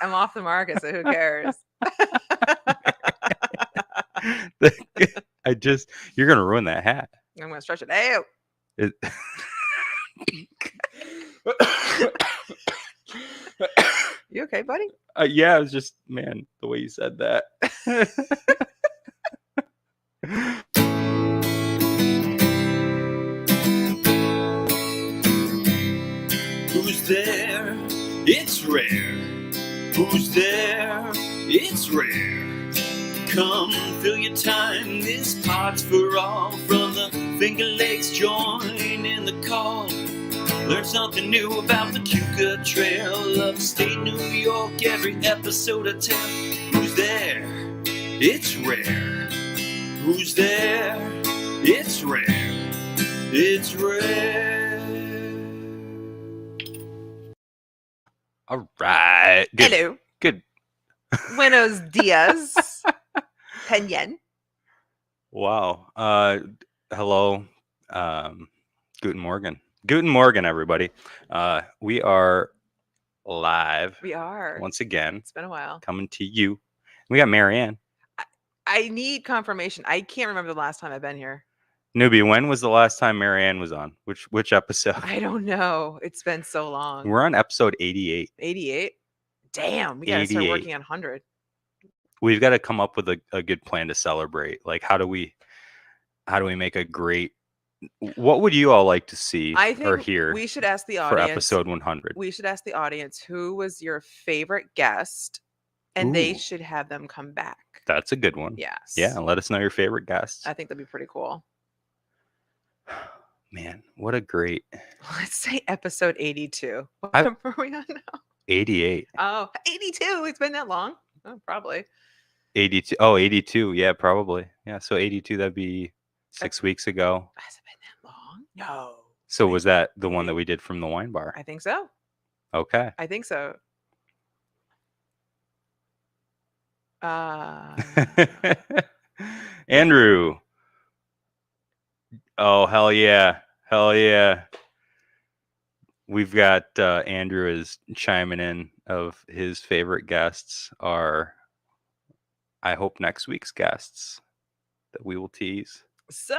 I'm off the market, so who cares? You're gonna ruin that hat. I'm gonna stretch it out. It, You okay, buddy? yeah, it was just, man, the way you said that. Who's there? It's rare. Who's there? It's rare. Come fill your time, this pod's for all. From the Finger Lakes, join in the call. Learn something new about the Cuca Trail, upstate New York, every episode a tell. Who's there? It's rare. Who's there? It's rare. It's rare. All right. Good. Hello. Good. Buenos dias. Penyen. Wow. Hello. Guten Morgen. Guten Morgen, everybody. We are live. We are. Once again. It's been a while. Coming to you. We got Marianne. I need confirmation. I can't remember the last time I've been here. Newbie, when was the last time Marianne was on? Which episode? I don't know. It's been so long. We're on episode 88. 88? Damn, we gotta start 88. working on 100. We've got to come up with a good plan to celebrate. Like, how do we make a great? What would you all like to see or hear? We should ask the audience for episode 100. We should ask the audience who was your favorite guest, and they should have them come back. That's a good one. Yes. Yeah, let us know your favorite guests. I think that'd be pretty cool. Man, what a great. Let's say episode 82. What number are we on now? 88. Oh, 82. It's been that long. Oh, probably. 82. Oh, 82. Yeah, probably. Yeah, so 82, that'd be 6 weeks ago. Has it been that long? No. So was that the one that we did from the wine bar? I think so. Okay. I think so. Andrew. Oh, hell yeah. Hell yeah. We've got Andrew is chiming in of his favorite guests are, I hope, next week's guests that we will tease. So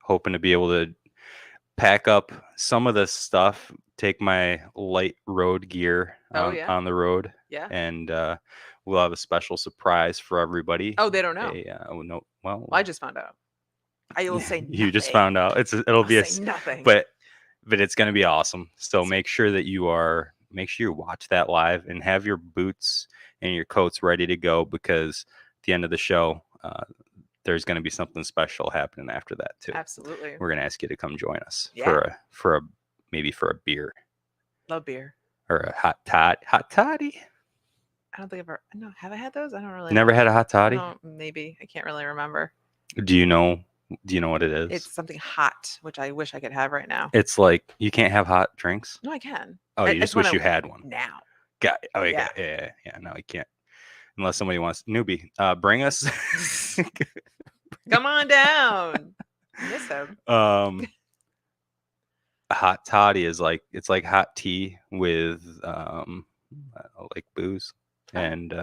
hoping to be able to pack up some of this stuff, take my light road gear on the road. Yeah. And we'll have a special surprise for everybody. Oh, they don't know. No. Well, I just found out. I will say nothing. You just found out. It'll be nothing. But it's going to be awesome. So make sure you watch that live and have your boots and your coats ready to go, because at the end of the show, there's going to be something special happening after that too. Absolutely. We're going to ask you to come join us for a beer. Love beer. Or a hot toddy. I don't think have I had those? I don't really Never had a hot toddy? Maybe. I can't really remember. Do you know what it is? It's something hot, which I wish I could have right now. It's like you can't have hot drinks? No, I can. Oh, you just wish you had one. Now. Got it. Oh, yeah. No, I can't. Unless somebody wants newbie. Bring us. Come on down. Miss him. Hot toddy is like, it's like hot tea with like booze and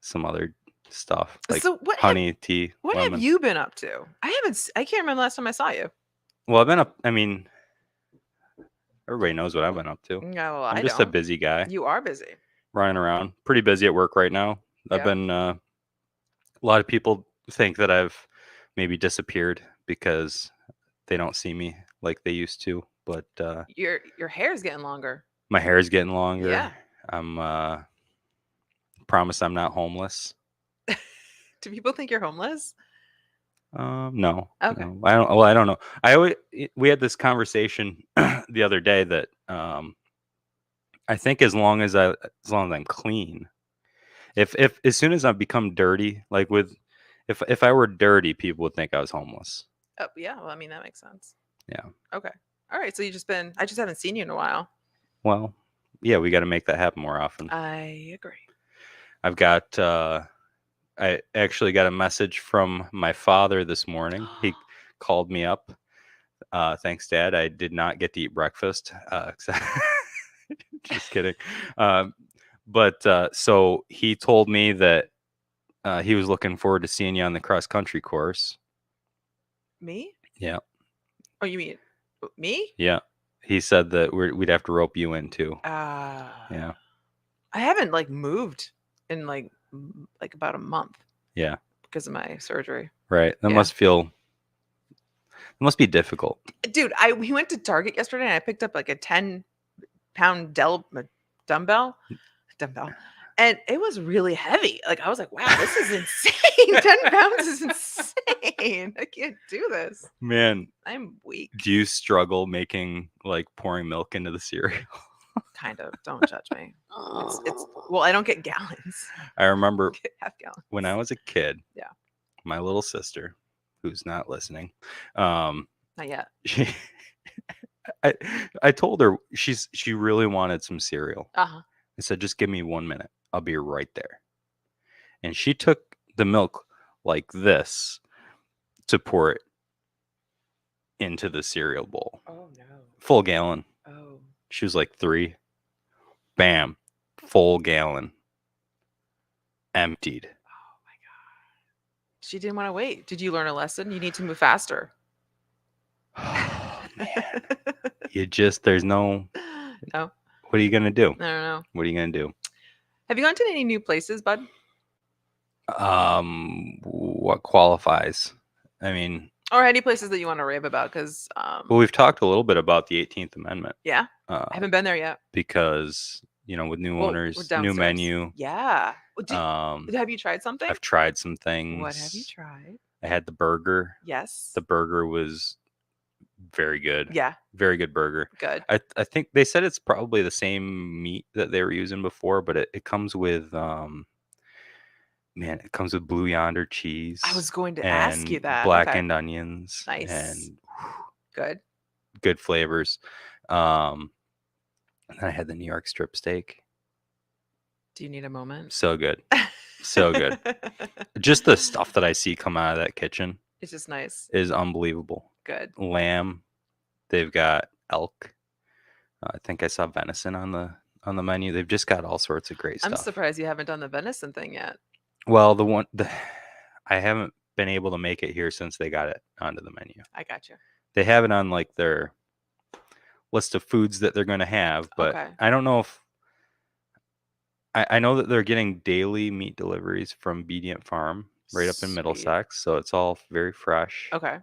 some other stuff, like honey tea. What have you been up to? I can't remember the last time I saw you. Well, I've been up. I mean, everybody knows what I've been up to. No, I'm just a busy guy. You are busy. Running around. Pretty busy at work right now. I've been. A lot of people think that I've maybe disappeared because they don't see me like they used to. But your hair's getting longer. My hair is getting longer. Yeah. I'm promise I'm not homeless. Do people think you're homeless? No. Okay. No. I don't know. We had this conversation the other day that I think as long as I'm clean, if as soon as I become dirty, like if I were dirty, people would think I was homeless. Oh yeah, well, I mean that makes sense. Yeah. Okay. All right. So I just haven't seen you in a while. Well, yeah, we got to make that happen more often. I agree. I've got. I actually got a message from my father this morning. He called me up. Thanks, Dad. I did not get to eat breakfast. Just kidding. So he told me that he was looking forward to seeing you on the cross country course. Me? Yeah. Oh, you mean me? Yeah. He said that we'd have to rope you in too. Yeah. I haven't like moved in like about a month Yeah. because of my surgery. Right. That Yeah. must be difficult. Dude, we went to Target yesterday and I picked up like a 10-pound dumbbell, and it was really heavy. Like I was like, wow, this is insane. 10 pounds is insane. I can't do this. Man, I'm weak. do you struggle making like pouring milk into the cereal? Kind of. Don't judge me. It's well, I don't get gallons. I remember I get half gallons. when I was a kid. Yeah. My little sister, who's not listening, Not yet. I told her she really wanted some cereal. Uh-huh. I said, just give me 1 minute. I'll be right there. And she took the milk like this to pour it into the cereal bowl. Oh no. Full gallon. Oh. She was like 3. Bam. Full gallon. Emptied. Oh my god. She didn't want to wait. Did you learn a lesson? You need to move faster. Oh, man. There's no. No. What are you going to do? I don't know. What are you going to do? Have you gone to any new places, bud? What qualifies? I mean, or any places that you want to rave about? Because well, we've talked a little bit about the 18th Amendment. Yeah, I haven't been there yet Because with new owners, we're new downstairs. menu. Yeah. Have you tried something? I've tried some things. What have you tried? I had the burger. Yes. The burger was very good. Yeah. Very good burger. Good. I think they said it's probably the same meat that they were using before, but it comes with it comes with Blue Yonder cheese. I was going to ask you that. Blackened onions. Nice. And good flavors. And then I had the New York strip steak. Do you need a moment? So good. So good. Just the stuff that I see come out of that kitchen. It's just nice. Is unbelievable. Good. Lamb. They've got elk. I think I saw venison on the menu. They've just got all sorts of great stuff. I'm surprised you haven't done the venison thing yet. Well, I haven't been able to make it here since they got it onto the menu. I got you. They have it on like their list of foods that they're going to have, but I don't know if I know that they're getting daily meat deliveries from Bedient Farm right up in Middlesex, so it's all very fresh. Okay.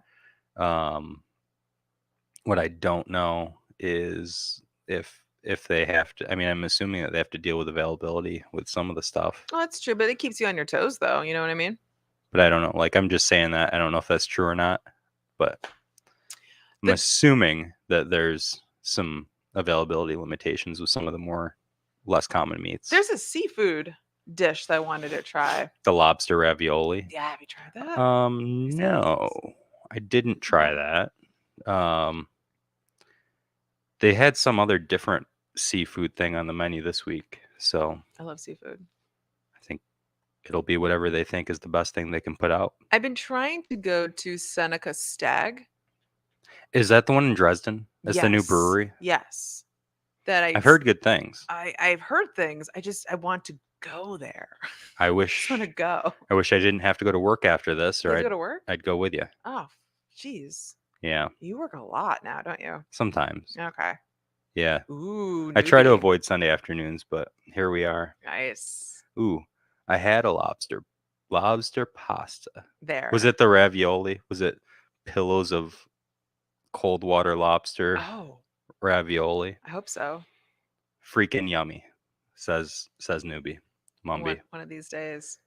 What I don't know is if they have to. I mean, I'm assuming that they have to deal with availability with some of the stuff. Well, that's true, but it keeps you on your toes, though. You know what I mean? But I don't know. Like, I'm just saying that. I don't know if that's true or not. But I'm assuming that there's some availability limitations with some of the less common meats. There's a seafood dish that I wanted to try. The lobster ravioli. Yeah, have you tried that? No, I didn't try that. They had some other different seafood thing on the menu this week. So I love seafood. I think it'll be whatever they think is the best thing they can put out. I've been trying to go to Seneca Stag. Is that the one in Dresden? That's the new brewery? Yes. I've heard good things. I've heard things. I want to go there. I wish. I want to go. I wish I didn't have to go to work after this, or I'd go to work. I'd go with you. Oh, jeez. Yeah. You work a lot now, don't you? Sometimes. Okay. Yeah. Ooh. I try to avoid Sunday afternoons, but here we are. Nice. Ooh, I had a lobster pasta. There. Was it the ravioli? Was it pillows of cold water lobster? Oh. Ravioli. I hope so. Freaking yummy, says newbie. Mumby. One of these days.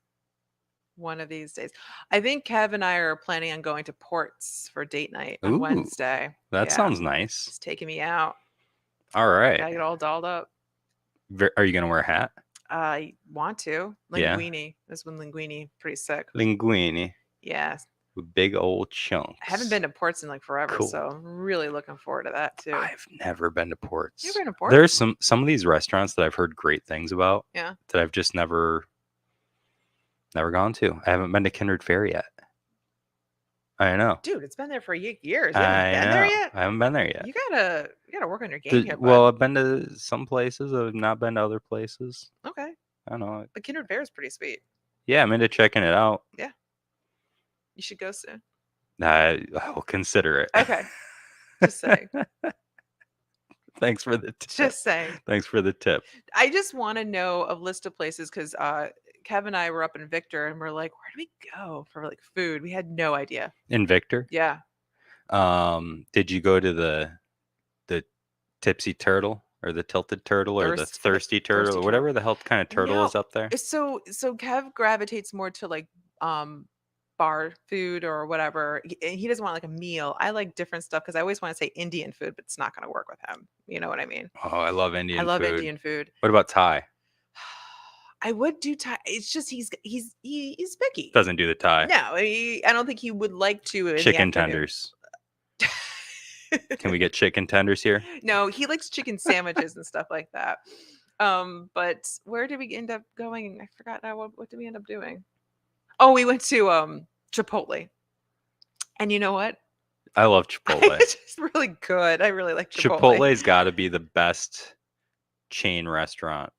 One of these days. I think Kev and I are planning on going to Ports for date night on Wednesday. That sounds nice. He's taking me out. All right. Gotta get all dolled up. Are you going to wear a hat? I want to. Linguini. Yeah. This one, linguini. Pretty sick. Linguini. Yeah. With big old chunks. I haven't been to Ports in like forever, cool. So I'm really looking forward to that too. I've never been to Ports. You've been to Ports? There's some of these restaurants that I've heard great things about. Yeah. That I've just never gone to. I haven't been to Kindred Fair yet. I know. Dude, it's been there for years. You haven't been there yet? I haven't been there yet. You gotta work on your game here, bud. Well, I've been to some places. I've not been to other places. Okay. I don't know. But Kindred Fair is pretty sweet. Yeah, I'm into checking it out. Yeah. You should go soon. I will consider it. Okay. Just saying. Thanks for the tip. Just saying. Thanks for the tip. I just want to know a list of places because Kev and I were up in Victor and we're like, where do we go for like food? We had no idea. In Victor? Yeah. Did you go to the Tipsy Turtle or the Tilted Turtle or the Thirsty Turtle or whatever the hell kind of turtle is up there? So Kev gravitates more to like bar food or whatever. He doesn't want like a meal. I like different stuff because I always want to say Indian food, but it's not going to work with him. You know what I mean? Oh, I love Indian food. I love Indian food. What about Thai? I would do Thai. It's just he's picky. Doesn't do the Thai. No, I don't think he would like to. In Chicken tenders. Can we get chicken tenders here? No, he likes chicken sandwiches and stuff like that. But where did we end up going? I forgot now. What did we end up doing? Oh, we went to Chipotle. And you know what? I love Chipotle. It's just really good. I really like Chipotle. Chipotle's got to be the best chain restaurant.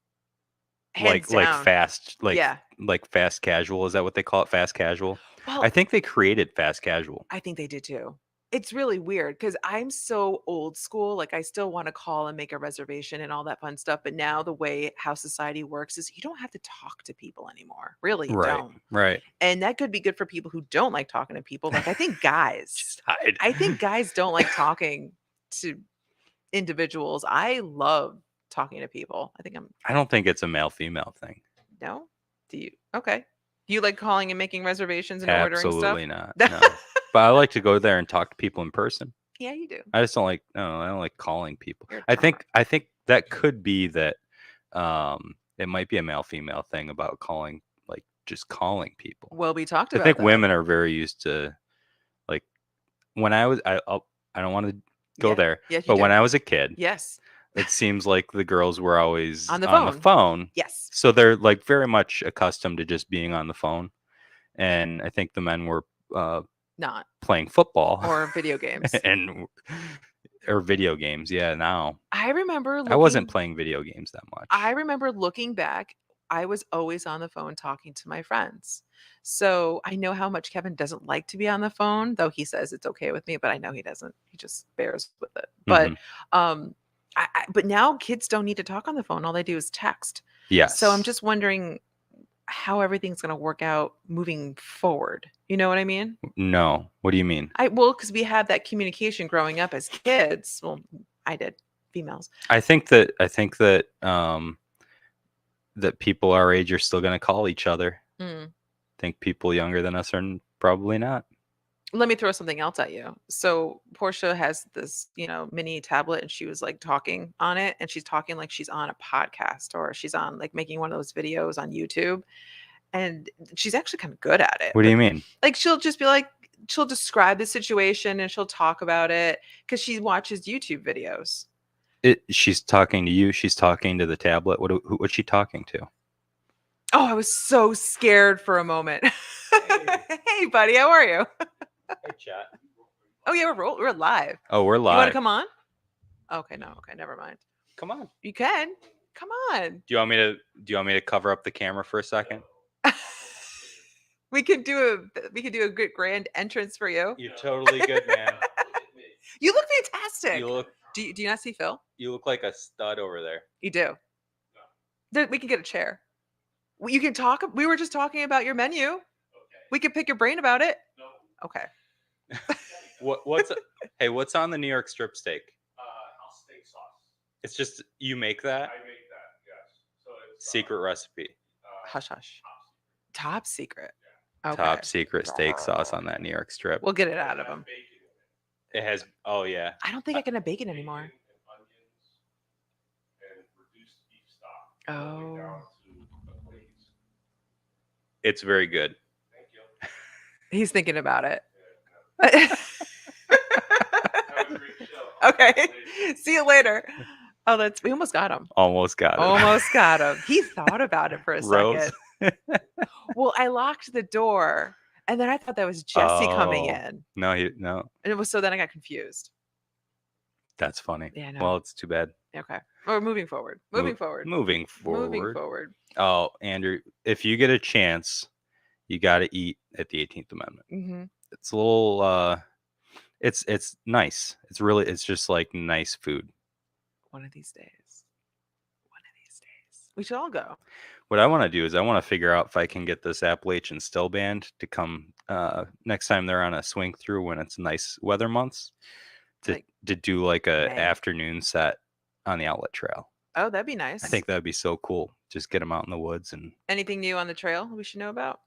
Hands like down. fast, like fast casual. Is that what they call it? Fast casual? Well, I think they created fast casual. I think they did too. It's really weird because I'm so old school. Like I still want to call and make a reservation and all that fun stuff. But now the way how society works is you don't have to talk to people anymore. Really, you don't. Right. And that could be good for people who don't like talking to people. Like I think guys, Just hide. I think guys don't like talking to individuals. I love talking to people. I don't think it's a male-female thing. No? Do you? Okay. Do you like calling and making reservations and ordering stuff? Absolutely not. No. But I like to go there and talk to people in person. Yeah, you do. I just don't like. No, I don't like calling people. I think that could be that. It might be a male-female thing about calling, like just calling people. Well, we talked about. I think that. women are very used to, like, when I was. I don't want to go there. Yes, but when I was a kid, yes, it seems like the girls were always on the phone. Yes. So they're like very much accustomed to just being on the phone, and I think the men were. Not playing football or video games or video games. Yeah. Now I remember I wasn't playing video games that much. I remember looking back, I was always on the phone talking to my friends. So I know how much Kevin doesn't like to be on the phone, though he says it's okay with me, but I know he doesn't. He just bears with it. But but now kids don't need to talk on the phone. All they do is text. Yes. So I'm just wondering how everything's going to work out moving forward. You know what I mean? No. What do you mean? Because we had that communication growing up as kids. Well, I did. Females. I think that that people our age are still going to call each other. I think people younger than us are probably not. Let me throw something else at you. So Portia has this, mini tablet, and she was like talking on it, and she's talking like she's on a podcast or she's on like making one of those videos on YouTube, and she's actually kind of good at it. What do you mean? Like she'll just be like, she'll describe the situation and she'll talk about it because she watches YouTube videos. She's talking to you. She's talking to the tablet. What's she talking to? Oh, I was so scared for a moment. Hey, buddy, how are you? Hey, chat. Oh yeah, we're live. Oh, we're live. You want to come on? Okay, no. Okay, never mind. Come on. You can. Come on. Do you want me to cover up the camera for a second? We could do a good grand entrance for you. You're totally good, man. You look fantastic. Do you not see Phil? You look like a stud over there. You do. We can get a chair. You can talk. We were just talking about your menu. Okay. We could pick your brain about it. No. Okay. What's on the New York strip steak? House steak sauce. It's just you make that? I make that, yes. So it's secret recipe. Hush hush. Top secret. Yeah. Okay. Top secret steak sauce on that New York strip. We'll get it out of him. It has. Oh yeah. I don't think I can have bacon anymore. Oh. It's very good. Thank you. He's thinking about it. Okay. See you later. Oh, we almost got him. Almost got him. He thought about it for a second. Well, I locked the door And then I thought that was Jesse coming Oh. in. No, And it was, so then I got confused. that's funny. Yeah, I know. Well, it's too bad. Okay. Or moving forward. Moving forward. Moving Moving forward. forward. Oh, Andrew, if you get a chance, you got to eat at the 18th Amendment. Mm-hmm. It's a little, it's nice. It's just like nice food. One of these days. We should all go. What I want to do is I want to figure out if I can get this Appalachian Still Band to come next time they're on a swing through when it's nice weather months to do like a May. afternoon set on the outlet trail. Oh, that'd be nice. I think that'd be so cool. Just get them out in the woods. And anything new on the trail we should know about?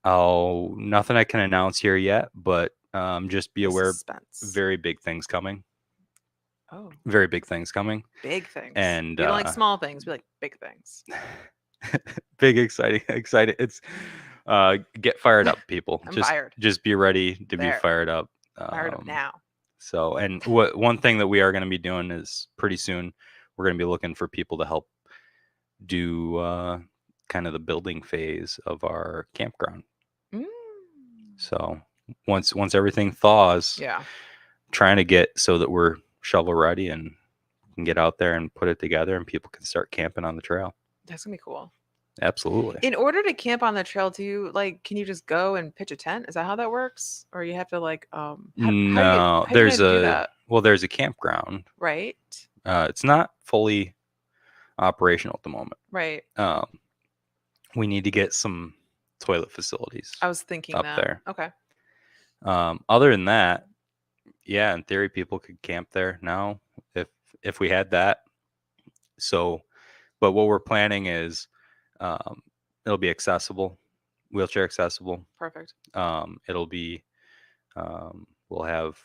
Oh, nothing I can announce here yet, but just be aware. Suspense. Very big things coming. Oh, very big things coming. Big things. And we don't like small things. We like big things. Big, exciting. It's get fired up, people. I'm fired. Just be ready to be fired up. Fired up now. So, and one thing that we are going to be doing is pretty soon we're going to be looking for people to help do kind of the building phase of our campground. So once everything thaws, trying to get so that we're shovel ready and can get out there and put it together and people can start camping on the trail. That's gonna be cool. Absolutely. In order to camp on the trail, can you just go and pitch a tent? Is that how that works? Or you have to there's a campground. Right. It's not fully operational at the moment. Right. We need to get some toilet facilities. I was thinking up there. Okay. Other than that, yeah, in theory, people could camp there now if we had that. So, but what we're planning is it'll be accessible, wheelchair accessible. Perfect. It'll be we'll have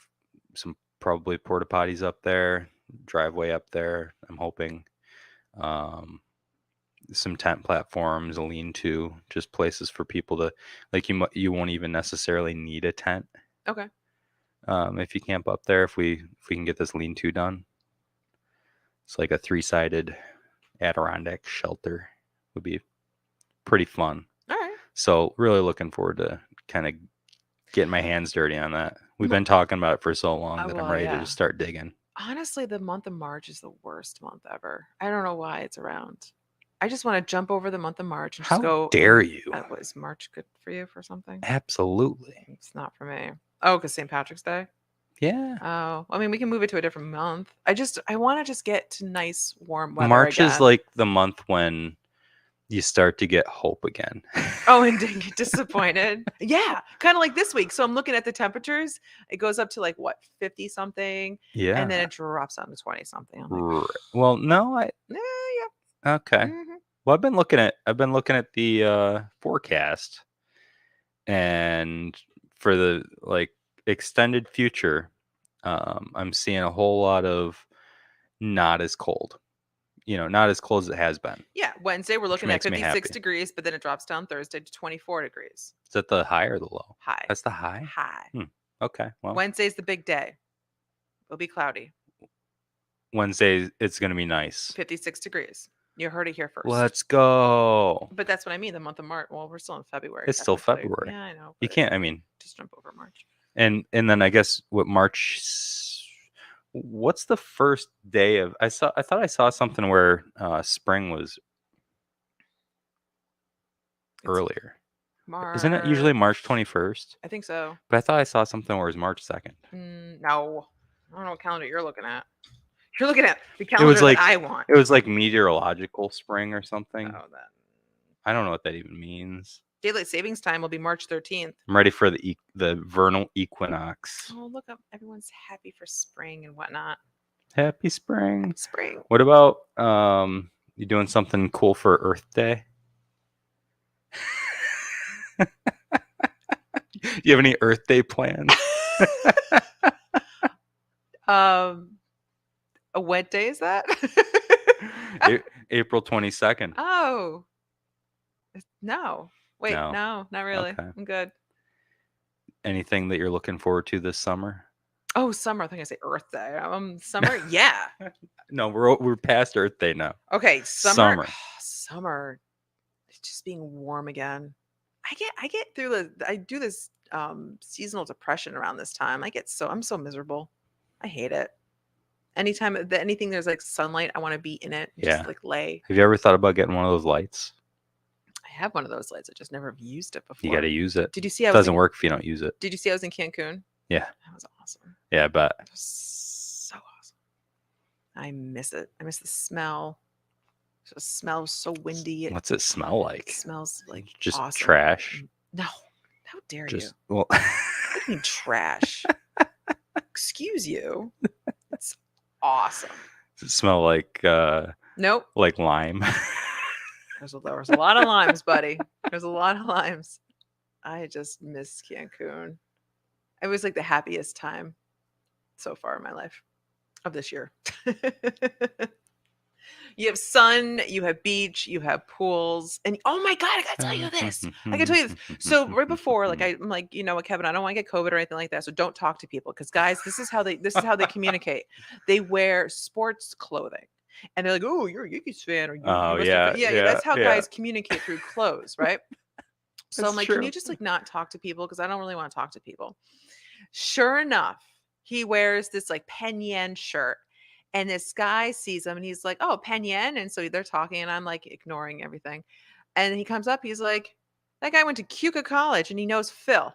some probably porta potties up there, driveway up there. I'm hoping some tent platforms, a lean-to, just places for people to you won't even necessarily need a tent. Okay. If you camp up there, if we can get this lean-to done, it's like a 3-sided Adirondack shelter. Would be pretty fun. All right. So really looking forward to kind of getting my hands dirty on that. We've been talking about it for so long that I'm ready to just start digging. Honestly, the month of March is the worst month ever. I don't know why it's around. I just want to jump over the month of March and just go. How dare you? Was March good for you for something? Absolutely. It's not for me. Oh, because St. Patrick's Day? Yeah. Oh, I mean, we can move it to a different month. I want to just get to nice, warm weather. March again. is like the month when you start to get hope again. Oh, and get disappointed. Yeah, kind of like this week. So I'm looking at the temperatures. It goes up to like what, 50 something. Yeah. And then it drops down to 20 something. Like, well, no, yeah. Okay. Mm-hmm. Well, I've been looking at the forecast, and for the extended future, I'm seeing a whole lot of not as cold. Not as cold as it has been. Yeah, Wednesday we're looking at 56 degrees, but then it drops down Thursday to 24 degrees. Is that the high or the low? High. That's the high? High. Okay. Well, Wednesday's the big day. It'll be cloudy. Wednesday, it's going to be nice. 56 degrees. You heard it here first. Let's go. But that's what I mean, the month of March. Well, we're still in February. It's still February. Yeah, I know. You can't, just jump over March. And then I guess what's the first day of I thought I saw something where spring was earlier. March. Isn't it usually March 21st? I think so. But I thought I saw something where it was March 2nd. No. I don't know what calendar you're looking at. You're looking at the calendar that I want. It was like meteorological spring or something. Oh, then. I don't know what that even means. Daylight savings time will be March 13th. I'm ready for the vernal equinox. Oh, look up. Everyone's happy for spring and whatnot. Happy spring. Happy spring. What about you doing something cool for Earth Day? Do you have any Earth Day plans? A what day is that? April 22nd. Oh. No. Wait, No. no, not really. Okay. I'm good. Anything that you're looking forward to this summer? Oh, summer. I think I say Earth Day. Summer? Yeah. No, we're past Earth Day now. Okay, summer. Summer. It's just being warm again. I I get through I do this seasonal depression around this time. I'm so miserable. I hate it. Anytime that anything there's like sunlight, I want to be in it and Yeah. just like lay. Have you ever thought about getting one of those lights? I have one of those lights. I just never have used it before. You got to use it. Did you see It doesn't work if you don't use it. Did you see I was in Cancun? Yeah. That was awesome. Yeah, but It was so awesome. I miss it. I miss the smell. It smells so windy. what's it smell like? It smells like Just awesome. trash. No, how dare Just you? well, What do you mean trash? Excuse you. It's awesome. does it smell like Nope. like lime? There was a lot of limes, buddy. There's a lot of limes. I just miss Cancun. It was like the happiest time so far in my life of this year. You have sun, you have beach, you have pools, and oh my God, I gotta tell you this. I gotta tell you this. So right before, like I'm like, you know what, Kevin, I don't want to get COVID or anything like that. So don't talk to people because guys, this is how they communicate. They wear sports clothing. And they're like, oh, you're a Yankees fan, or you Oh, must yeah, have-" yeah. yeah, That's how yeah. guys communicate through clothes, right? So I'm That's like, can true. you just like not talk to people because I don't really want to talk to people. Sure enough, he wears this like Pen Yen shirt. And this guy sees him and he's like, oh, Pen Yen. And so they're talking and I'm like ignoring everything. And he comes up, he's like, that guy went to Cuca College and he knows Phil.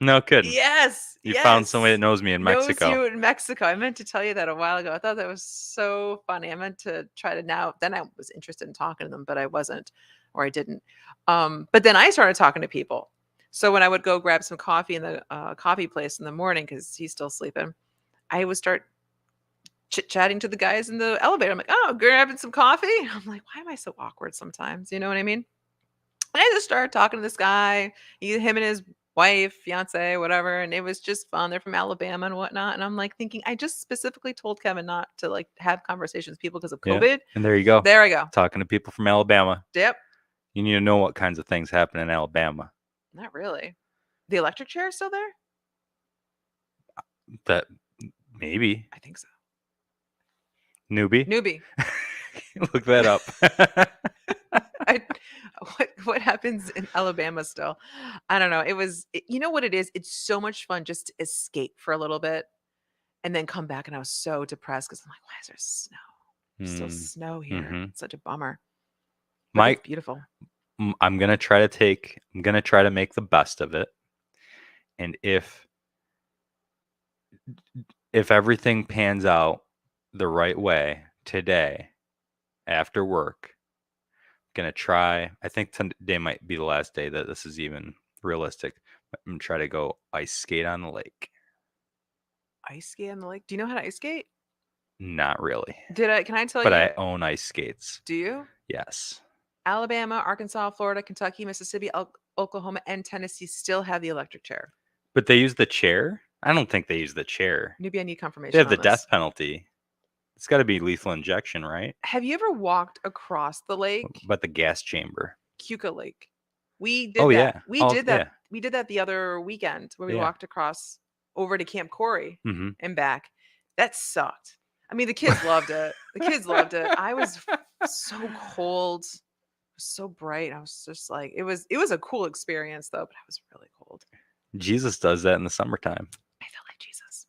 No kidding. Yes. You found somebody that knows me in Mexico. Knows you in Mexico. I meant to tell you that a while ago. I thought that was so funny. I meant to try to then I was interested in talking to them, but I wasn't, or I didn't. But then I started talking to people. So when I would go grab some coffee in the coffee place in the morning, because he's still sleeping, I would start chit-chatting to the guys in the elevator. I'm like, oh, grabbing some coffee. I'm like, why am I so awkward sometimes? You know what I mean? And I just started talking to this guy, him and his wife, fiance, whatever. And it was just fun. They're from Alabama and whatnot. And I'm like thinking, I just specifically told Kevin not to like have conversations with people because of COVID. And there you go. There I go. Talking to people from Alabama. Yep. You need to know what kinds of things happen in Alabama. Not really. The electric chair is still there? That maybe. I think so. Newbie. Look that up. What happens in Alabama still? I don't know. You know what it is? It's so much fun just to escape for a little bit and then come back. And I was so depressed because I'm like, why is there snow? There's still snow here. Mhm. It's such a bummer. But it's Mike, beautiful. I'm gonna try to make the best of it. And if everything pans out the right way today after work, gonna try. I think today might be the last day that this is even realistic. I'm gonna try to go ice skate on the lake. Ice skate on the lake? Do you know how to ice skate? Not really. Can I tell But you? I own ice skates. Do you? Yes. Alabama, Arkansas, Florida, Kentucky, Mississippi, Oklahoma, and Tennessee still have the electric chair. But they use the chair? I don't think they use the chair. Maybe I need confirmation. They have on the this. death penalty. It's got to be lethal injection, right? Have you ever walked across the lake? But the gas chamber. Cuca Lake. We did Oh, that. yeah. We Oh, did that. yeah. We did that the other weekend where we Yeah. walked across over to Camp Corey Mhm. and back. That sucked. I mean, the kids loved it. The kids loved it. I was so cold. It was so bright. I was just like, it was a cool experience though, but I was really cold. Jesus does that in the summertime. I felt like Jesus.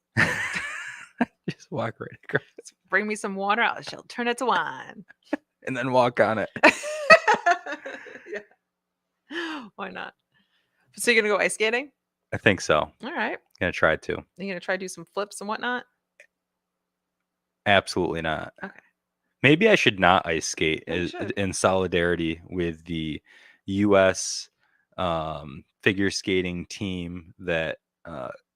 Just walk right across Bring me some water. She'll turn it to wine. and then walk on it. Yeah. Why not? So you're gonna go ice skating? I think so. All right. Gonna try to. You're gonna try to do some flips and whatnot? Absolutely not. Okay. Maybe I should not ice skate Yeah, you should. in solidarity with the U.S. Figure skating team that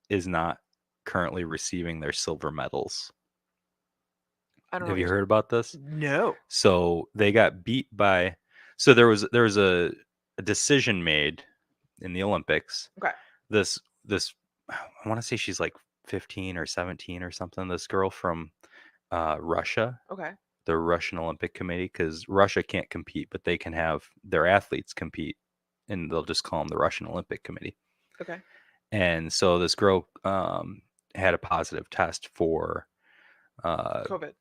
is not currently receiving their silver medals. I don't know. Have what you you're- heard about this? No. So they got beat by. So there was a decision made in the Olympics. Okay. This I want to say she's like 15 or 17 or something. This girl from Russia, Okay. the Russian Olympic Committee, because Russia can't compete, but they can have their athletes compete, and they'll just call them the Russian Olympic Committee. Okay. And so this girl had a positive test for COVID.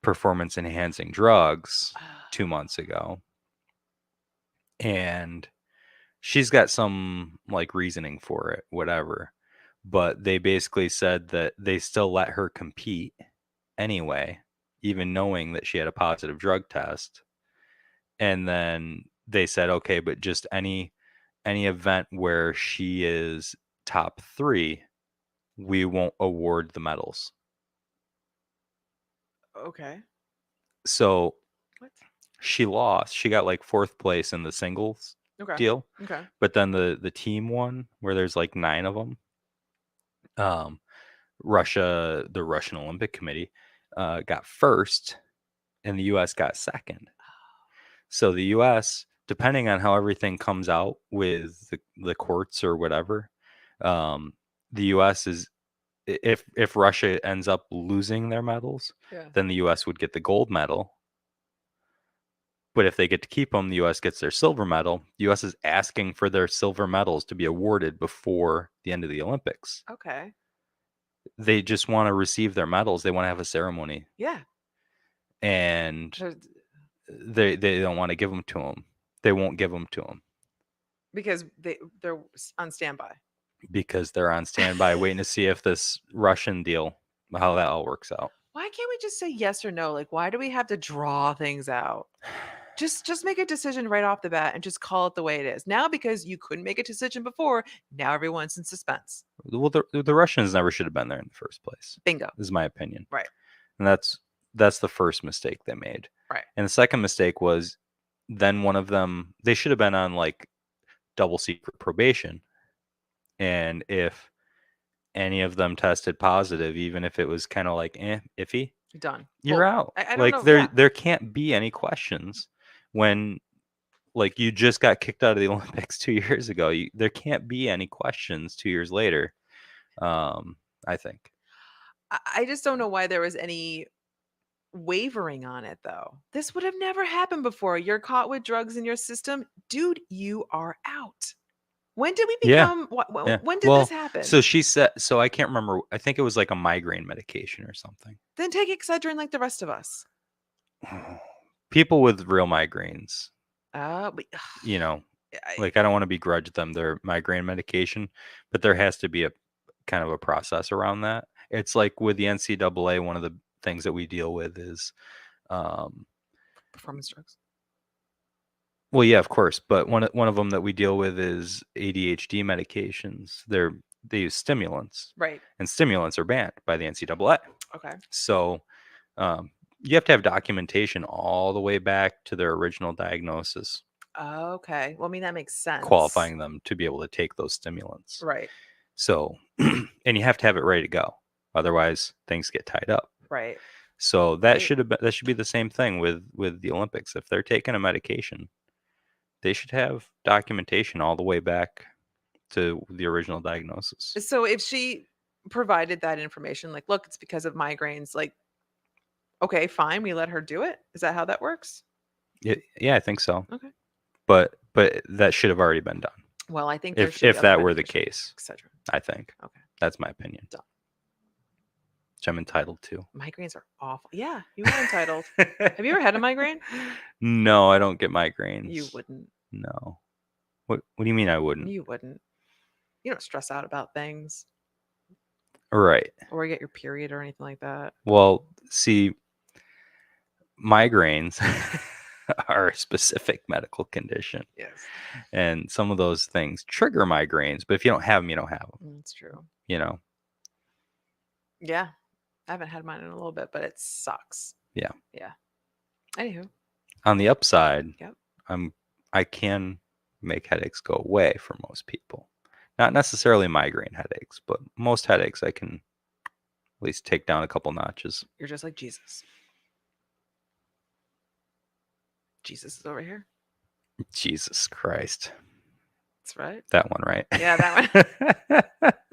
performance enhancing drugs Ah. 2 months ago, and she's got some like reasoning for it, whatever. But they basically said that they still let her compete anyway, even knowing that she had a positive drug test. And then they said, okay, but just any event where she is top 3, we won't award the medals. Okay. So What? she lost. She got like 4th place in the singles Okay. deal. Okay. But then the team one, where there's like 9 of them, the Russian Olympic Committee got 1st, and the U.S. got 2nd. So the U.S., depending on how everything comes out with the courts or whatever, the U.S. is, if Russia ends up losing their medals, Yeah. then the U.S. would get the gold medal. But if they get to keep them, the U.S. gets their silver medal. The U.S. is asking for their silver medals to be awarded before the end of the Olympics. Okay. They just want to receive their medals. They want to have a ceremony, Yeah. and There's- they don't want to give them to them. They won't give them to them because they're on standby. because they're on standby waiting to see if this Russian deal, how that all works out. Why can't we just say yes or no? Like, why do we have to draw things out? Just make a decision right off the bat and just call it the way it is. Now, because you couldn't make a decision before, now everyone's in suspense. Well, the Russians never should have been there in the first place. Bingo. Is my opinion. Right. And that's the first mistake they made. Right. And the second mistake was, then one of them, they should have been on like double secret probation. And if any of them tested positive, even if it was kind of like iffy, Done. you're Well, out. I don't Like know. there can't be any questions when like you just got kicked out of the Olympics 2 years ago. There can't be any questions 2 years later. I think. I just don't know why there was any wavering on it, though. This would have never happened before. You're caught with drugs in your system. Dude, you are out. When did we Yeah. become, Yeah. when did Well, this happen? so she said, so I can't remember. I think it was like a migraine medication or something. Then take Excedrin like the rest of us. People with real migraines, But, you know, I- like I don't want to begrudge them their migraine medication, but there has to be a kind of a process around that. It's like with the NCAA, one of the things that we deal with is, performance drugs. well, yeah, of course, but one of them that we deal with is ADHD medications. They use stimulants, Right. and stimulants are banned by the NCAA. Okay. So you have to have documentation all the way back to their original diagnosis, Okay. Well, I mean, that makes sense. qualifying them to be able to take those stimulants. Right. So, and you have to have it ready to go. Otherwise, things get tied up. Right. So that Right. should be the same thing with the Olympics. If they're taking a medication, they should have documentation all the way back to the original diagnosis. So if she provided that information, like, look, it's because of migraines, like, okay, fine, we let her do it. Is that how that works? Yeah, I think so. Okay. But that should have already been done. Well, I think there should If be that other were the medication, case, etc. I think. Okay. That's my opinion. Done. Which I'm entitled to. Migraines are awful. Yeah, you are entitled. Have you ever had a migraine? No, I don't get migraines. You wouldn't. No. What do you mean I wouldn't? You wouldn't. You don't stress out about things Right. or get your period or anything like that. Well, see, migraines are a specific medical condition. Yes, And some of those things trigger migraines, but if you don't have them, you don't have them. that's true. You know? Yeah, I haven't had mine in a little bit, but it sucks. Yeah. Yeah. Anywho. On the upside, Yep. I can make headaches go away for most people. Not necessarily migraine headaches, but most headaches I can at least take down a couple notches. You're just like Jesus. Jesus is over here. Jesus Christ. That's right. That one, right? Yeah, that one.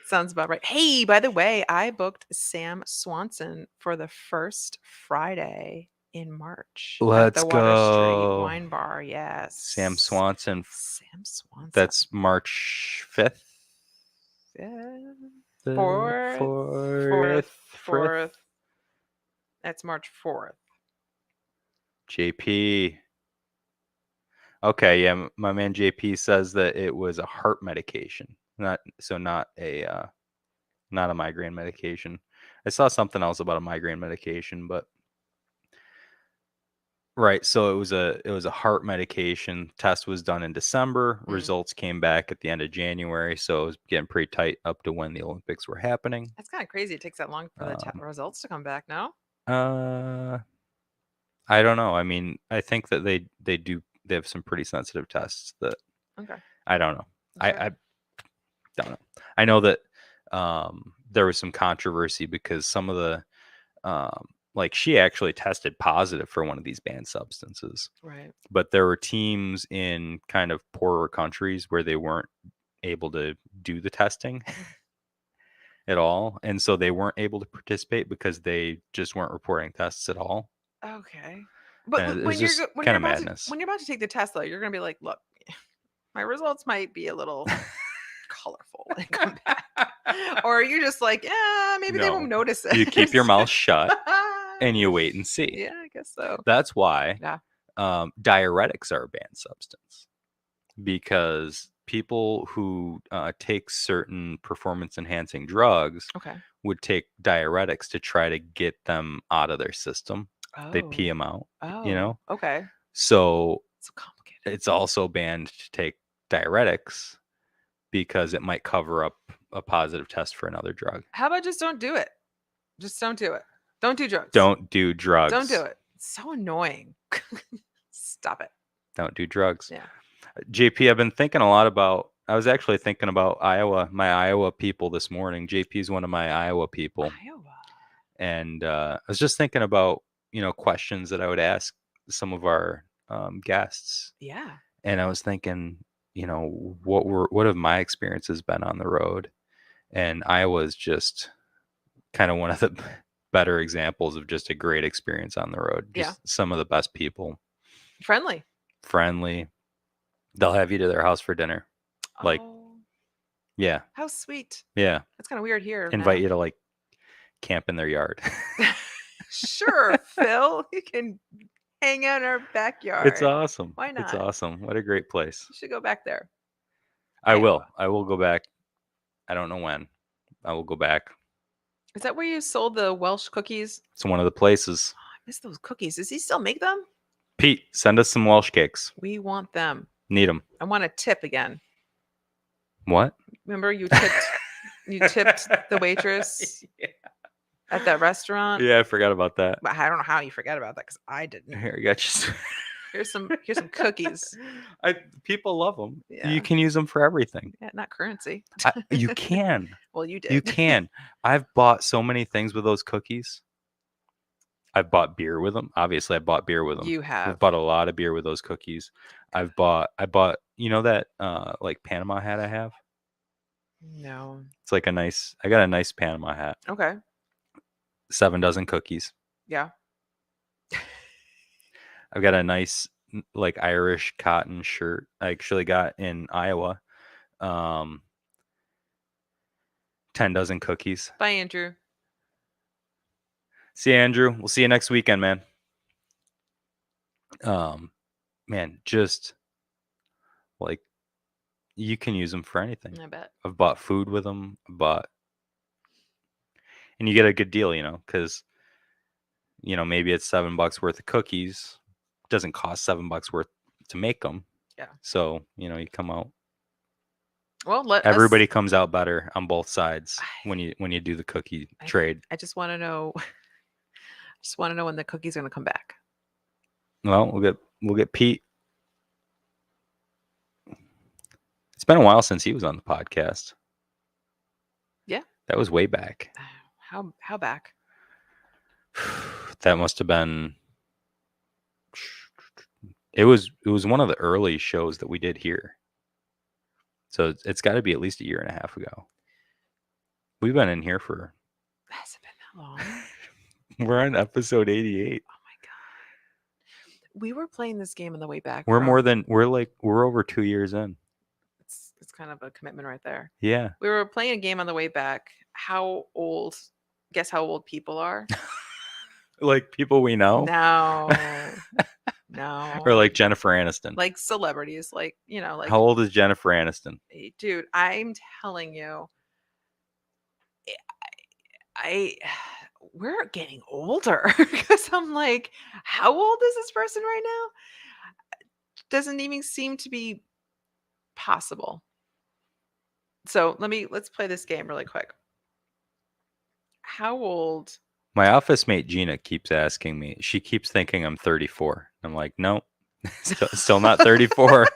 Sounds about right. Hey, by the way, I booked Sam Swanson for the first Friday in March Let's at the Water Street go. Wine Bar. Yes. Sam Swanson. Sam Swanson. That's March 5th. Fourth. That's March 4th. JP. Okay, yeah, my man JP says that it was a heart medication, not a migraine medication. I saw something else about a migraine medication, but right, so it was a heart medication. Test was done in December. Results came back at the end of January, so it was getting pretty tight up to when the Olympics were happening. That's kind of crazy. It takes that long for the results to come back. No. I don't know. I mean, I think that they have some pretty sensitive tests that. Okay. I don't know. Okay. I don't know. I know that there was some controversy because some of the like she actually tested positive for one of these banned substances. Right. But there were teams in kind of poorer countries where they weren't able to do the testing at all, and so they weren't able to participate because they just weren't reporting tests at all. Okay. But And when it's you're just when kind you're of about madness. to, when you're about to take the test, though, you're gonna be like, look, my results might be a little colorful when they come back. Or you're just like, yeah, maybe they No. won't notice it. You keep your mouth shut and you wait and see. Yeah, I guess so. That's why Yeah. diuretics are a banned substance, because people who take certain performance enhancing drugs Okay. would take diuretics to try to get them out of their system. Oh. They pee them out, you know? Okay. So So complicated. it's also banned to take diuretics because it might cover up a positive test for another drug. How about just don't do it? Just don't do it. Don't do drugs. Don't do drugs. Don't do it. It's so annoying. Stop it. Don't do drugs. Yeah. JP, I've been thinking a lot about, I was actually thinking about my Iowa people this morning. JP's one of my Iowa people. Iowa. And I was just thinking about, questions that I would ask some of our guests. Yeah. And I was thinking, what have my experiences been on the road? And Iowa is just kind of one of the better examples of just a great experience on the road. Just some of the best people. Friendly. They'll have you to their house for dinner. Like, yeah. How sweet. Yeah. That's kind of weird here. Invite you to like camp in their yard. Sure, Phil. You can hang out in our backyard. It's awesome. Why not? It's awesome. What a great place. You should go back there. I will go back. I don't know when. I will go back. Is that where you sold the Welsh cookies? It's one of the places. Oh, I miss those cookies. Does he still make them? Pete, send us some Welsh cakes. We want them. Need them. I want a tip again. What? Remember you tipped the waitress at that restaurant? Yeah, I forgot about that. But I don't know how you forgot about that because I didn't. Here, I got you. Here's some cookies. People love them. Yeah. You can use them for everything. Yeah, not currency. You can. Well, you did. You can. I've bought so many things with those cookies. I've bought beer with them. Obviously, I bought beer with them. You have. I've bought a lot of beer with those cookies. I bought, that like Panama hat I have? No. It's like I got a nice Panama hat. Okay. 7 dozen cookies. Yeah. I've got a nice like Irish cotton shirt I actually got in Iowa. 10 dozen cookies. Bye, Andrew. See you, Andrew. We'll see you next weekend, man. Man, just like you can use them for anything. I bet. I've bought food with them, and you get a good deal, because maybe it's $7 worth of cookies. It doesn't cost $7 worth to make them. Yeah. So you come out. Well, everybody comes out better on both sides when you do the cookie trade. I just want to know. Just want to know when the cookies are going to come back. Well, we'll get Pete. It's been a while since he was on the podcast. Yeah. That was way back. How back? That must have been. It was one of the early shows that we did here. So it's got to be at least 1.5 years ago. We've been in here for. Has it been that long? We're on episode 88. Oh my god. We were playing this game on the way back. We're over 2 years in. It's kind of a commitment right there. Yeah. We were playing a game on the way back. Guess how old people are? Like people we know? No. No. Or like Jennifer Aniston. like celebrities, like like How old is Jennifer Aniston? dude, I'm telling you, I we're getting older because I'm like, how old is this person right now? Doesn't even seem to be possible. So let's play this game really quick. How old? My office mate Gina keeps asking me. She keeps thinking I'm 34. I'm like, no, still not 34.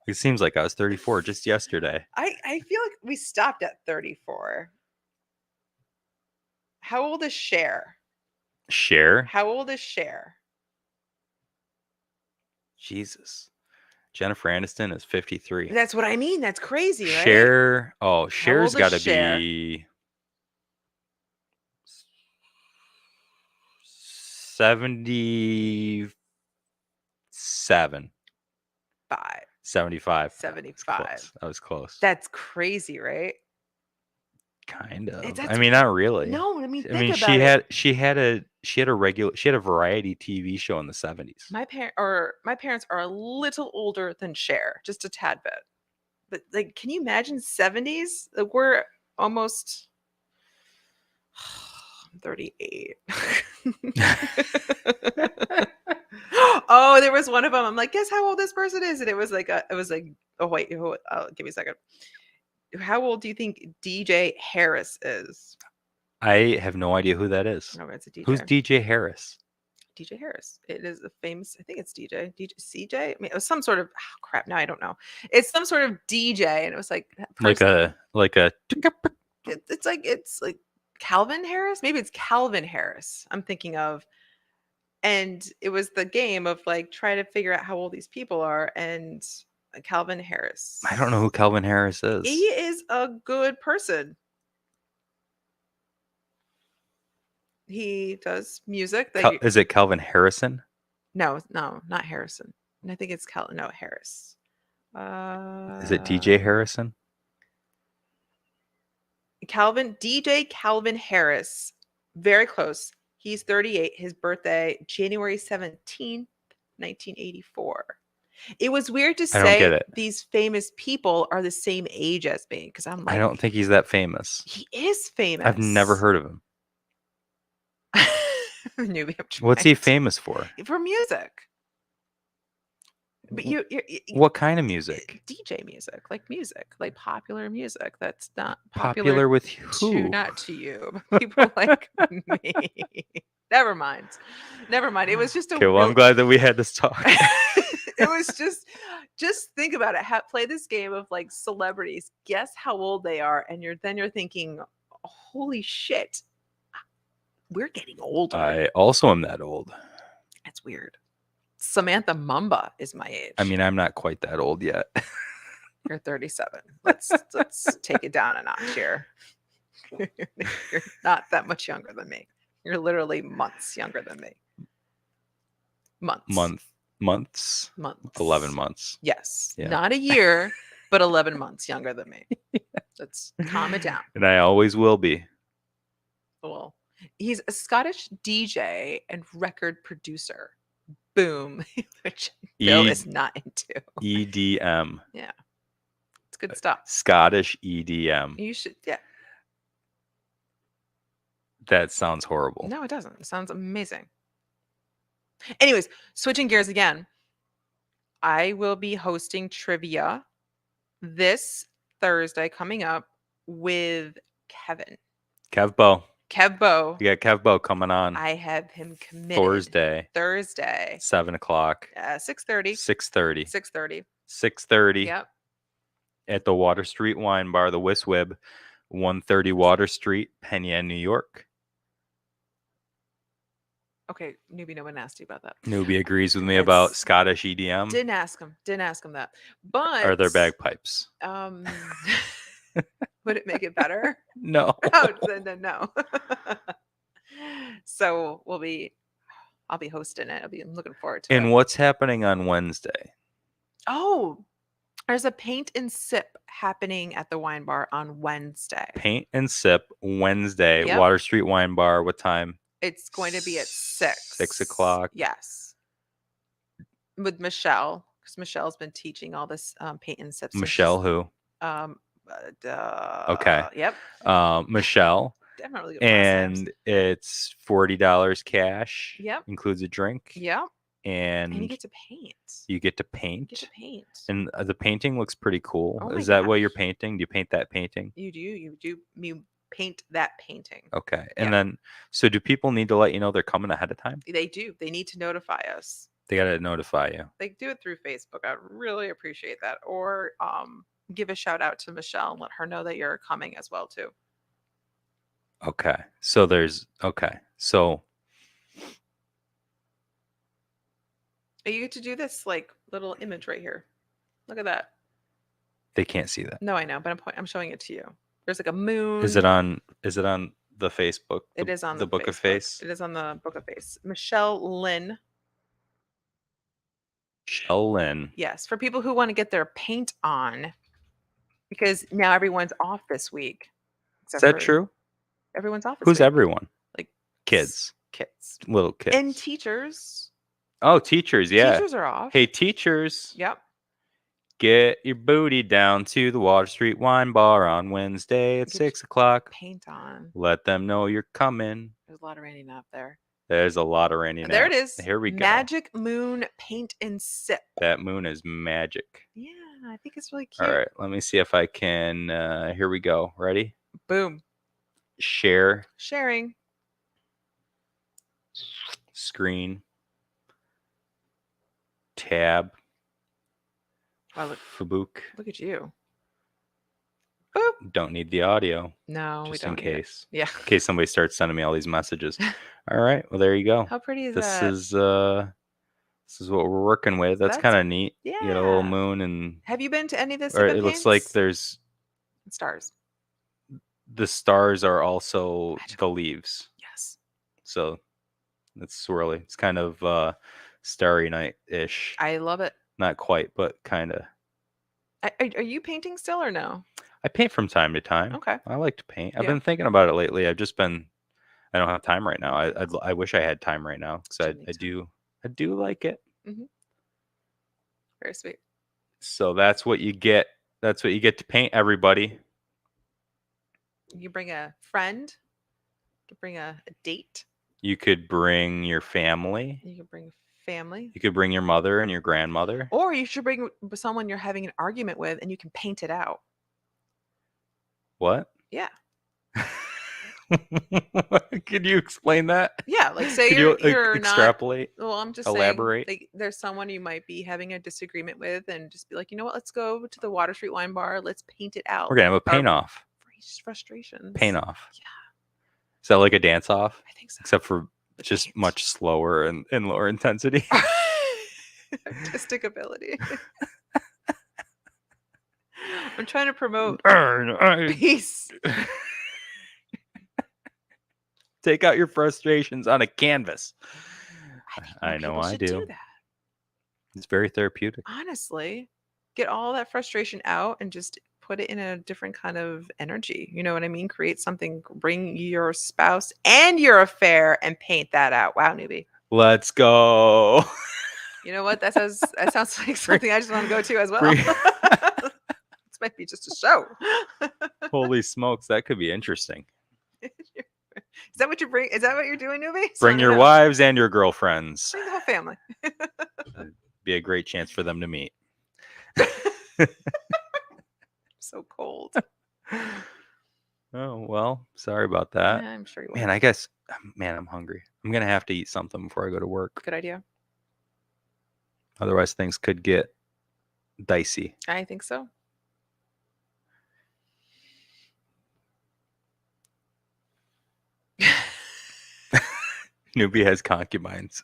It seems like I was 34 just yesterday. I feel like we stopped at 34. How old is Cher? Cher? How old is Cher? Jesus. Jennifer Aniston is 53. That's what I mean. That's crazy, right? Cher. Oh, old Cher's is got to Cher? be 77. 75. 75. I was close. That's crazy, right? Kind of. That's- I mean, not really. No, I mean, I think mean, about it. she had a variety TV show in the 70s. My parents are a little older than Cher, just a tad bit. But like, can you imagine 70s? Like, we're almost 38. Oh, there was one of them. I'm like, guess how old this person is? And it was like, oh wait, give me a second. How old do you think DJ Harris is? I have no idea who that is. Oh, it's a DJ. Who's DJ Harris? DJ Harris. It is a famous, I think it's DJ CJ. I mean, it was some sort of crap. Now I don't know. It's some sort of DJ, and it was like Like a it's like Calvin Harris. Maybe it's Calvin Harris. I'm thinking of, and it was the game of like try to figure out how old these people are, and Calvin Harris. I don't know who Calvin Harris is. He is a good person. He does music. Is it Calvin Harrison? No, not Harrison. And I think it's Harris. Is it DJ Harrison? DJ Calvin Harris. Very close. He's 38. His birthday, January 17th, 1984. It was weird to I don't get say it. these famous people are the same age as me because I'm like, I don't think he's that famous. he is famous. I've never heard of him. New Hampshire. What's he famous for? For music. But you What kind of music? DJ music, like popular music. That's not Popular with who? Not to you, but people like me. Never mind. It was just a. Okay, well, I'm glad that we had this talk. It was just think about it. Play this game of like celebrities. Guess how old they are, and you're thinking, holy shit, we're getting older. I also am that old. That's weird. Samantha Mumba is my age. I mean, I'm not quite that old yet. You're 37. Let's take it down a notch here. You're not that much younger than me. You're literally months younger than me. Months. 11 months. Yes. Yeah. Not a year, but 11 months younger than me. Let's calm it down. And I always will be. Well, he's a Scottish DJ and record producer. Boom. Which Bill is not into. EDM. Yeah. It's good stuff. Scottish EDM. You should, yeah. That sounds horrible. No, it doesn't. It sounds amazing. Anyways, switching gears again. I will be hosting trivia this Thursday coming up with Kevin. Kevbo. Kevbo. You got Kevbo coming on. I have him committed. Thursday. 7 o'clock. 6:30. 6:30. 6:30. 6:30. Yep. At the Water Street Wine Bar, the Wiswib, 130 Water Street, Penn, New York. Okay, newbie, no one asked you about that. Newbie agrees with me about Scottish EDM. Didn't ask him that. But Are there bagpipes? Would it make it better? No. Oh, then no. So I'll be hosting it. I'm looking forward to it. And what's happening on Wednesday? Oh, there's a paint and sip happening at the wine bar on Wednesday. Paint and sip Wednesday, Yep. Water Street Wine Bar. What time? It's going to be at 6. 6 o'clock. Yes. With Michelle, because Michelle's been teaching all this paint and sip. Michelle who? Okay. Yep. Michelle. I'm not really good with last names. And it's $40 cash. Yep. Includes a drink. Yep. And you And get to paint. you get to paint. And And the painting looks pretty cool. Oh my Is that what you're gosh. painting? Do you paint that painting? you paint that painting. Okay. And Yeah. then, so do people need to let you know they're coming ahead of time? They do. They need to notify us. They got to notify you. They do it through Facebook. I really appreciate that. Or give a shout out to Michelle and let her know that you're coming as well too. Okay. So So You get to do this like little image right here. Look at that. they can't see that. No, I know, but I'm showing it to you. There's like a moon. Is it on the Facebook? It is on the Book of Facebook. Face? It is on the Book of Face. Michelle Lynn. Michelle Lynn. Yes, for people who want to get their paint on, because now everyone's off this week. Is that true? Everyone's off. Who's everyone? Like Kids. Kids. Little kids. And teachers. Oh, teachers, yeah. Teachers are off. Hey, teachers. Yep. Get your booty down to the Water Street Wine Bar on Wednesday at Get 6 o'clock. Paint on. Let them know you're coming. There's a lot of raining up there. There's a lot of raining. There it is. Here we go. Magic Moon Paint and Sip. That moon is magic. Yeah, I think it's really cute. All right, let me see if I can. Here we go. Ready? Boom. Share. Sharing. Screen. Tab. Wow, Fabook. look at you. Boop. Don't need the audio. No, we Just don't. in need it. case. Yeah. In case somebody starts sending me all these messages. All right. Well, there you go. How pretty is This that? is what we're working with. That's That's- kind of neat. You get a little yeah. moon and Have you been to any of this? or it looks like there's stars. the stars are also Magical. the leaves. Yes. So it's swirly. It's kind of starry night-ish. I love it. Not quite, but kind of. Are you painting still or no? I paint from time to time. Okay. I like to paint. I've Yeah. been thinking about it lately. I don't have time right now. I wish I had time right now because Me I too. do like it. Very sweet. So that's what you get. That's what you get to paint, everybody. You bring a friend. You can bring a date. You could bring your family. You can bring family. You could bring your mother and your grandmother. Or you should bring someone you're having an argument with and you can paint it out. What? Yeah. Could you explain that? Yeah. Like say Could you're not. extrapolate? Well, I'm just Elaborate? saying, like, there's someone you might be having a disagreement with, and just be like, you know what? Let's go to the Water Street Wine Bar. Let's paint it out. We're gonna have a paint off. Frustrations. Paint off. Yeah, Is that like a dance off? I think so. Except for The just paint. much slower and lower intensity. Artistic ability. I'm trying to promote peace. Take out your frustrations on a canvas. think I more know people I should do. that. It's very therapeutic. Honestly, get all that frustration out and just put it in a different kind of energy. You know what I mean? Create something, bring your spouse and your affair and paint that out. Wow, newbie. Let's go. You know what? That sounds like something I just want to go to as well. Bring- This might be just a show. Holy smokes, that could be interesting. Is that what you bring? Is that what you're doing, newbie? Just Bring wanna your know. wives and your girlfriends. Bring the whole family. Be a great chance for them to meet. So cold. Oh, well, sorry about that. Yeah, I'm sure you will. Man, I guess, I'm hungry. I'm going to have to eat something before I go to work. Good idea. Otherwise, things could get dicey. I think so. Newbie has concubines.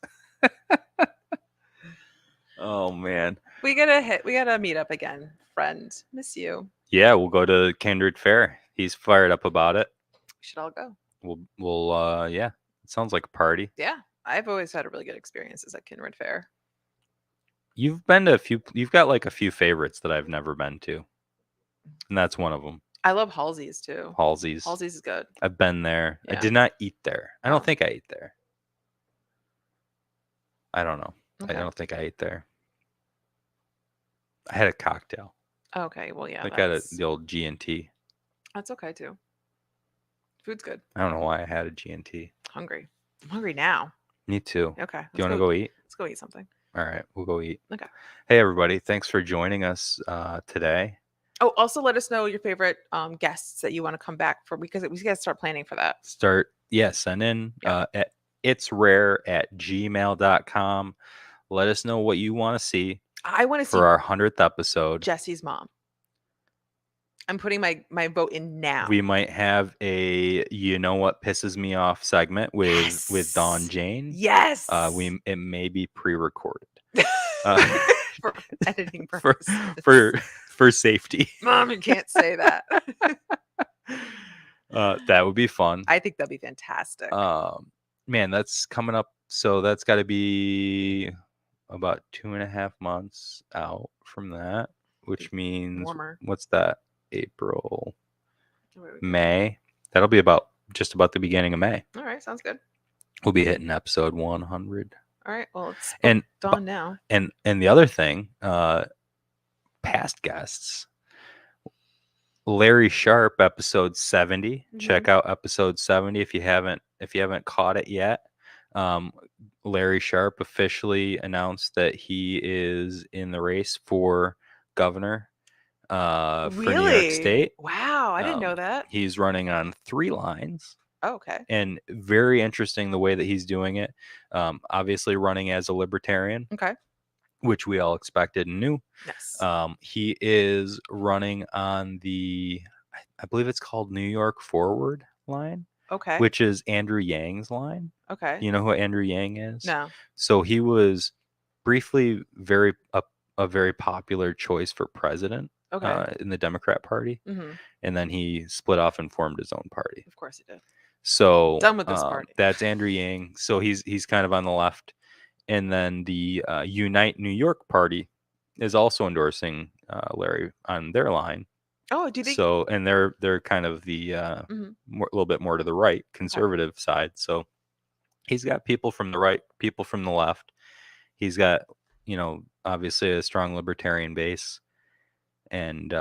Oh, man. We gotta meet up again, friend. Miss you. Yeah, we'll go to Kindred Fair. He's fired up about it. We should all go. Yeah, it sounds like a party. Yeah, I've always had a really good experiences at Kindred Fair. You've been to you've got like a few favorites that I've never been to. And that's one of them. I love Halsey's too. Halsey's. Halsey's is good. I've been there. I Yeah. did not eat there. I don't Oh. think I ate there. I don't know. Okay. I don't think I ate there. I had a cocktail. Okay, well, yeah, I got that's, the old G&T. that's okay too. Food's good. I don't know why I had a G&T. Hungry. I'm hungry now. Me too. Okay. Do you want to go eat? Let's go eat something. All right, we'll go eat. Okay. Hey, everybody. Thanks for joining us today. Oh, also let us know your favorite guests that you want to come back for, because we got to start planning for that. Send in Yeah. at itsrare@gmail.com. Let us know what you want to see I want to see for our 100th episode. Jesse's mom. I'm putting my vote in now. We might have a "You Know What Pisses Me Off" segment with Dawn Jane. Yes. It may be pre-recorded for editing purposes. for safety. Mom, you can't say that. That would be fun. I think that'd be fantastic. Man, that's coming up. So that's got to be about 2.5 months out from that, which means Warmer. what's that? April, Where are we May. That'll be about just about the beginning of May. going? All right, sounds good. We'll be hitting episode 100. All right, well, it's And done now. And the other thing, past guests, Larry Sharp, episode 70. Check out episode 70 if you haven't caught it yet. Larry Sharp officially announced that he is in the race for governor for New York State. Wow, I didn't know that. He's running on 3 lines. Oh, okay. And very interesting the way that he's doing it. Obviously running as a libertarian. Okay. Which we all expected and knew. Yes. He is running on I believe it's called New York Forward line. Okay. Which is Andrew Yang's line. Okay. You know who Andrew Yang is? No. So he was briefly a very popular choice for president. Okay. In the Democrat Party. Mm-hmm. And then he split off and formed his own party. Of course he did. So done with this party. That's Andrew Yang. So he's kind of on the left. And then the Unite New York party is also endorsing Larry on their line. Oh, do you think so? And they're kind of the a little bit more to the right, conservative side. So he's got people from the right, people from the left. He's got obviously a strong libertarian base, and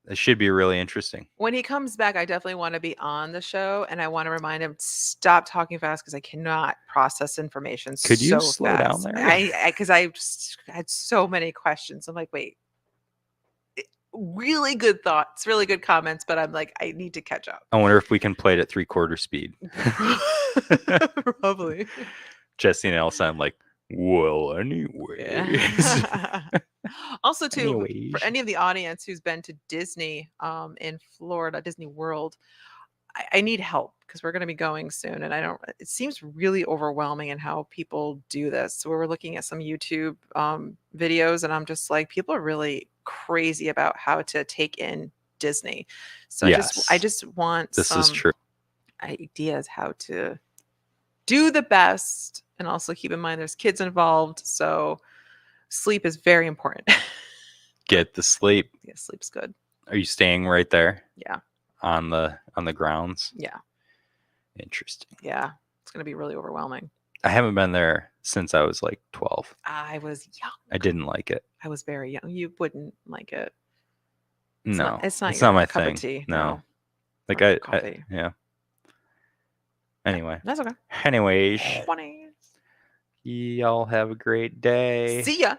it should be really interesting. When he comes back, I definitely want to be on the show, and I want to remind him, stop talking fast because I cannot process information. Could you so slow fast. down there? Because I just had so many questions. I'm like, wait, really good thoughts, really good comments, but I'm like, I need to catch up. I wonder if we can play it at 3/4 speed. Probably. Jesse and Elsa, I'm like, well, anyways. Yeah. Also, too, Anyways. for any of the audience who's been to Disney in Florida, Disney World, I need help because we're going to be going soon, and it seems really overwhelming in how people do this. So we're looking at some YouTube videos, and I'm just like, people are really crazy about how to take in Disney. So Yes. I just want This some is true. ideas how to do the best, and also keep in mind there's kids involved, so sleep is very important. Get the sleep. Yeah, sleep's good. Are you staying right there? Yeah. On the grounds? Yeah. Interesting. Yeah. It's going to be really overwhelming. I haven't been there since I was like 12. I was young. I didn't like it. I was very young. You wouldn't like it. No. It's not my cup thing. of tea. No. Like Or I coffee. yeah. Anyway. That's okay. Anyways, 20s. y'all have a great day. See ya.